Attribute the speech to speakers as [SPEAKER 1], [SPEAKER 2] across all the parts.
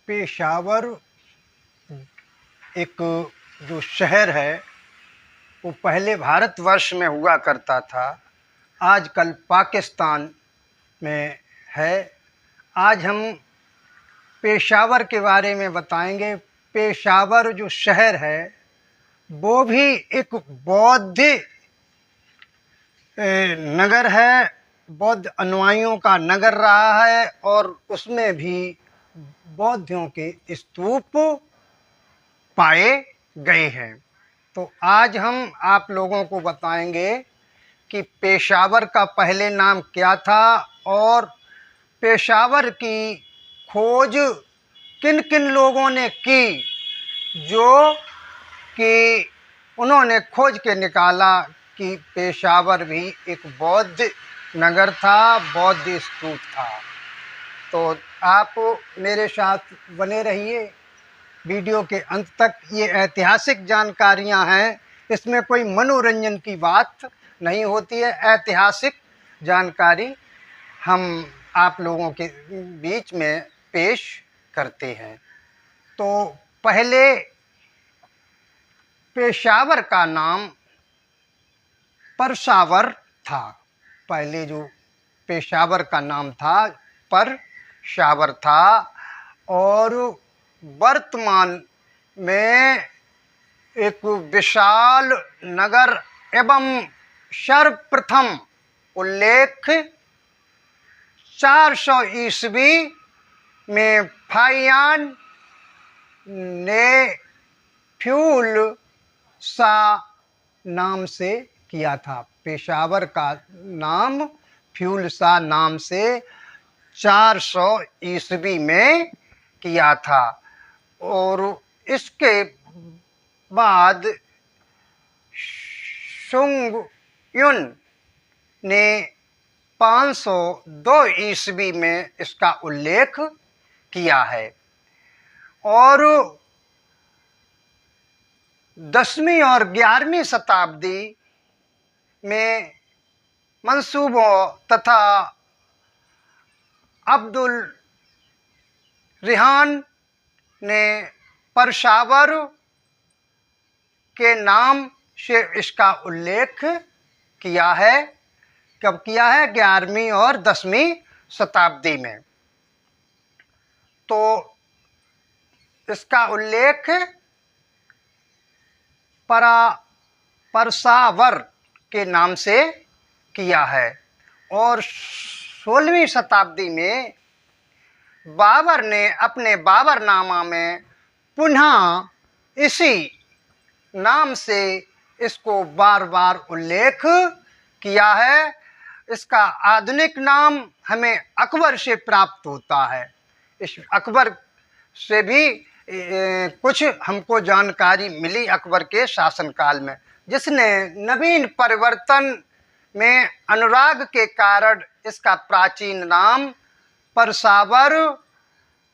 [SPEAKER 1] पेशावर एक जो शहर है वो पहले भारतवर्ष में हुआ करता था, आजकल पाकिस्तान में है। आज हम पेशावर के बारे में बताएंगे। पेशावर जो शहर है वो भी एक बौद्ध नगर है, बौद्ध अनुयायियों का नगर रहा है और उसमें भी बौद्धों के स्तूप पाए गए हैं। तो आज हम आप लोगों को बताएंगे कि पेशावर का पहले नाम क्या था और पेशावर की खोज किन किन लोगों ने की, जो कि उन्होंने खोज के निकाला कि पेशावर भी एक बौद्ध नगर था, बौद्ध स्तूप था। तो आप मेरे साथ बने रहिए वीडियो के अंत तक। ये ऐतिहासिक जानकारियां हैं, इसमें कोई मनोरंजन की बात नहीं होती है। ऐतिहासिक जानकारी हम आप लोगों के बीच में पेश करते हैं। तो पहले पेशावर का नाम परसावर था। पहले जो पेशावर का नाम था परसावर था और वर्तमान में एक विशाल नगर एवं सर्वप्रथम उल्लेख 400 ईस्वी में फाहियान ने फ्यूल सा नाम से किया था। पेशावर का नाम फ्यूल सा नाम से 400 ईस्वी में किया था और इसके बाद सुंगयुन ने 502 ईस्वी में इसका उल्लेख किया है और 10वीं और 11वीं शताब्दी में मंसूबों तथा अब्दुल रिहान ने परसावर के नाम से इसका उल्लेख किया है। कब किया है? 11वीं और 10वीं शताब्दी में। तो इसका उल्लेख परसावर के नाम से किया है और 16वीं शताब्दी में बाबर ने अपने बाबरनामा में पुनः इसी नाम से इसको बार बार उल्लेख किया है। इसका आधुनिक नाम हमें अकबर से प्राप्त होता है। इस अकबर से भी कुछ हमको जानकारी मिली अकबर के शासनकाल में, जिसने नवीन परिवर्तन में अनुराग के कारण इसका प्राचीन नाम परसावर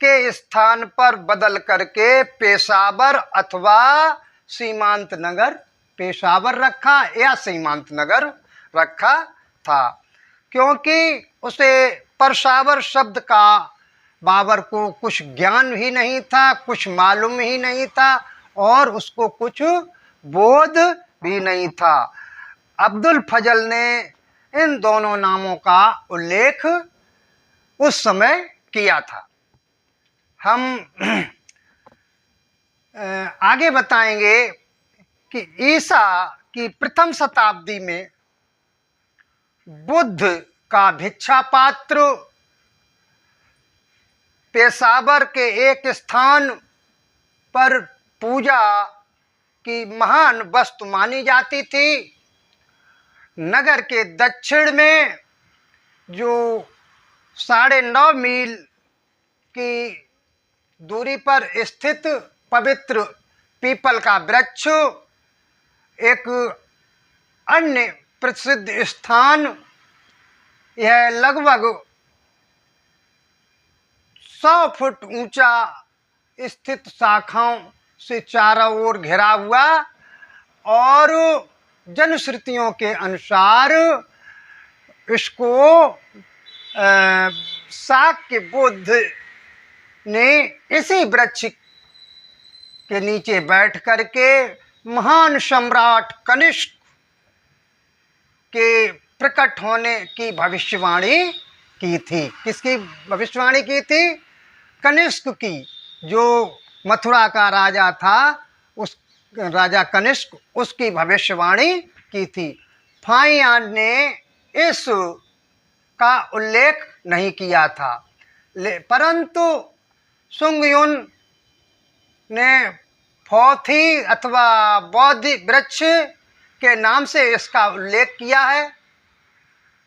[SPEAKER 1] के स्थान पर बदल करके पेशावर अथवा सीमांत नगर पेशावर रखा या सीमांत नगर रखा था, क्योंकि उसे परसावर शब्द का बाबर को कुछ ज्ञान ही नहीं था, कुछ मालूम ही नहीं था और उसको कुछ बोध भी नहीं था। अब्दुल फजल ने इन दोनों नामों का उल्लेख उस समय किया था। हम आगे बताएंगे कि ईसा की प्रथम शताब्दी में बुद्ध का भिक्षा पात्र पेशावर के एक स्थान पर पूजा की महान वस्तु मानी जाती थी। नगर के दक्षिण में जो 9.5 मील की दूरी पर स्थित पवित्र पीपल का वृक्ष एक अन्य प्रसिद्ध स्थान, यह लगभग 100 फुट ऊंचा स्थित शाखाओं से चारों ओर घिरा हुआ और जनश्रुतियों के अनुसार इसको शाक्य बुद्ध ने इसी वृक्ष के नीचे बैठ करके महान सम्राट कनिष्क के प्रकट होने की भविष्यवाणी की थी। किसकी भविष्यवाणी की थी? कनिष्क की, जो मथुरा का राजा था, उस राजा कनिष्क, उसकी भविष्यवाणी की थी। फाहियान ने इस का उल्लेख नहीं किया था, परंतु सुंगयुन ने फौथी अथवा बोधि वृक्ष के नाम से इसका उल्लेख किया है,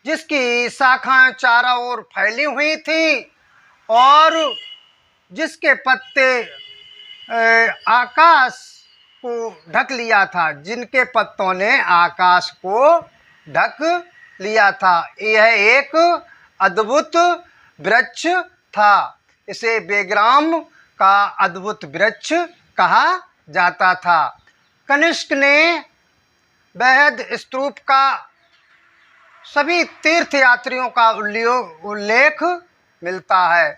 [SPEAKER 1] जिसकी शाखाएं चारों ओर फैली हुई थी और जिसके पत्ते आकाश को ढक लिया था, जिनके पत्तों ने आकाश को ढक लिया था। यह एक अद्भुत वृक्ष था। इसे बेग्राम का अद्भुत वृक्ष कहा जाता था। कनिष्क ने बृहद स्तूप का सभी तीर्थ यात्रियों का उल्लेख मिलता है।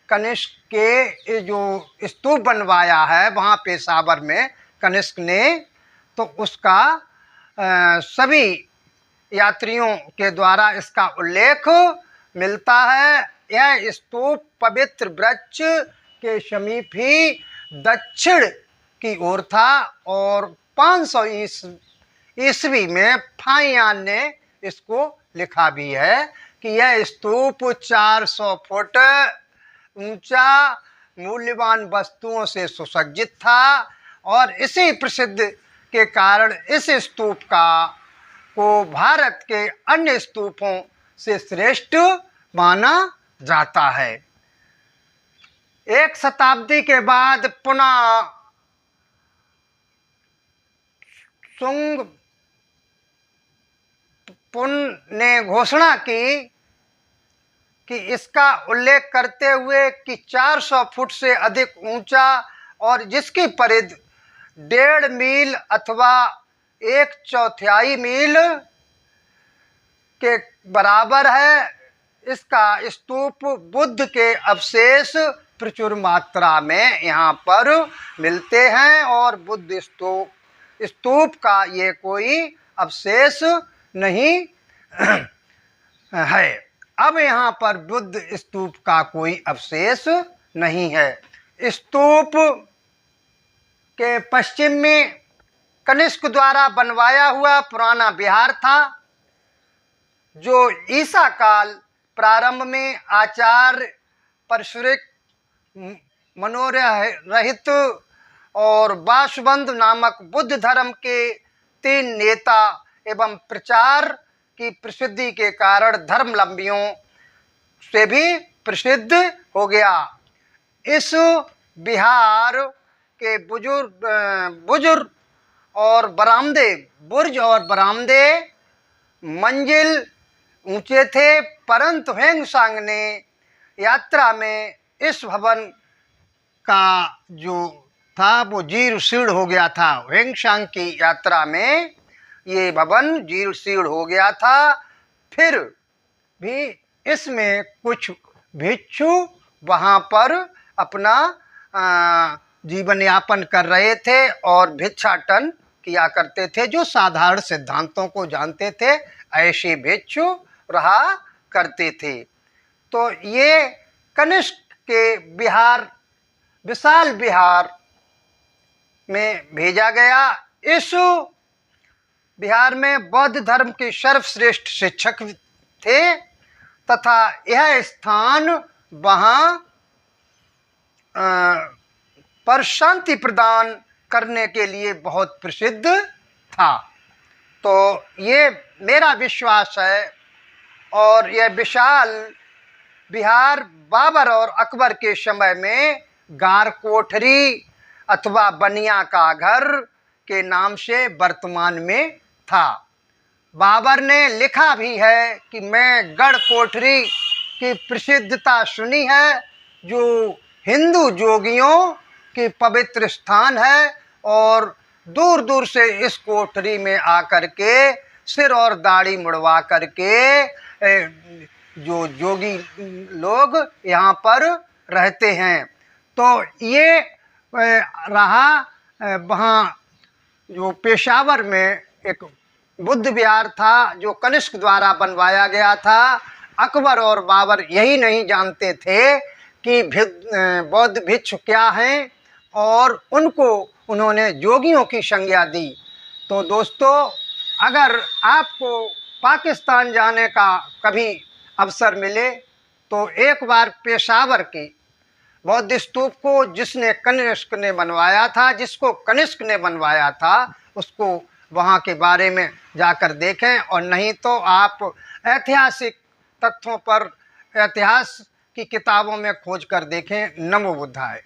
[SPEAKER 1] कनिष्क के जो स्तूप बनवाया है वहाँ पेशावर में कनिष्क ने, तो उसका सभी यात्रियों के द्वारा इसका उल्लेख मिलता है। यह स्तूप पवित्र वृक्ष के समीप ही दक्षिण की ओर था और 500 ईस्वी में फाहियान ने इसको लिखा भी है कि यह स्तूप 400 फुट ऊंचा मूल्यवान वस्तुओं से सुसज्जित था और इसी प्रसिद्ध के कारण इस स्तूप को भारत के अन्य स्तूपों से श्रेष्ठ माना जाता है। एक शताब्दी के बाद पुनः सुंगपुन ने घोषणा की कि इसका उल्लेख करते हुए कि 400 फुट से अधिक ऊंचा और जिसकी परिधि 1.5 मील अथवा 1/4 मील के बराबर है। इसका स्तूप बुद्ध के अवशेष प्रचुर मात्रा में यहाँ पर मिलते हैं और बुद्ध स्तूप का ये कोई अवशेष नहीं है। अब यहाँ पर बुद्ध स्तूप का कोई अवशेष नहीं है। स्तूप के पश्चिम में कनिष्क द्वारा बनवाया हुआ पुराना विहार था, जो ईसा काल प्रारंभ में आचार्य परशुरिक मनोरहित और वासुबंध नामक बुद्ध धर्म के 3 नेता एवं प्रचार की प्रसिद्धि के कारण धर्मावलंबियों से भी प्रसिद्ध हो गया। इस विहार के बुर्ज और बरामदे मंजिल ऊंचे थे, परंतु ह्वेंसांग ने यात्रा में इस भवन का जो था वो जीर्ण शीर्ण हो गया था। ह्वेंसांग की यात्रा में ये भवन जीर्ण शीर्ण हो गया था। फिर भी इसमें कुछ भिक्षु वहाँ पर अपना जीवन यापन कर रहे थे और भिक्षाटन किया करते थे। जो साधारण सिद्धांतों को जानते थे ऐसे भिक्षु रहा करते थे। तो ये कनिष्क के विशाल विहार में भेजा गया। इस विहार में बौद्ध धर्म के सर्वश्रेष्ठ शिक्षक थे तथा यह स्थान वहाँ पर शांति प्रदान करने के लिए बहुत प्रसिद्ध था। तो ये मेरा विश्वास है और यह विशाल विहार बाबर और अकबर के समय में गार कोठरी अथवा बनिया का घर के नाम से वर्तमान में था। बाबर ने लिखा भी है कि मैं गढ़ कोठरी की प्रसिद्धता सुनी है, जो हिंदू जोगियों की पवित्र स्थान है और दूर दूर से इस कोठरी में आकर के सिर और दाढ़ी मुड़वा करके जो जोगी लोग यहाँ पर रहते हैं। तो ये रहा वहाँ जो पेशावर में एक बुद्ध विहार था जो कनिष्क द्वारा बनवाया गया था। अकबर और बाबर यही नहीं जानते थे कि बौद्ध भिक्षु क्या हैं, और उनको उन्होंने योगियों की संज्ञा दी। तो दोस्तों, अगर आपको पाकिस्तान जाने का कभी अवसर मिले तो एक बार पेशावर की बौद्ध स्तूप को जिसको कनिष्क ने बनवाया था, उसको वहाँ के बारे में जाकर देखें। और नहीं तो आप ऐतिहासिक तथ्यों पर इतिहास की किताबों में खोज कर देखें। नमो बुद्धाय।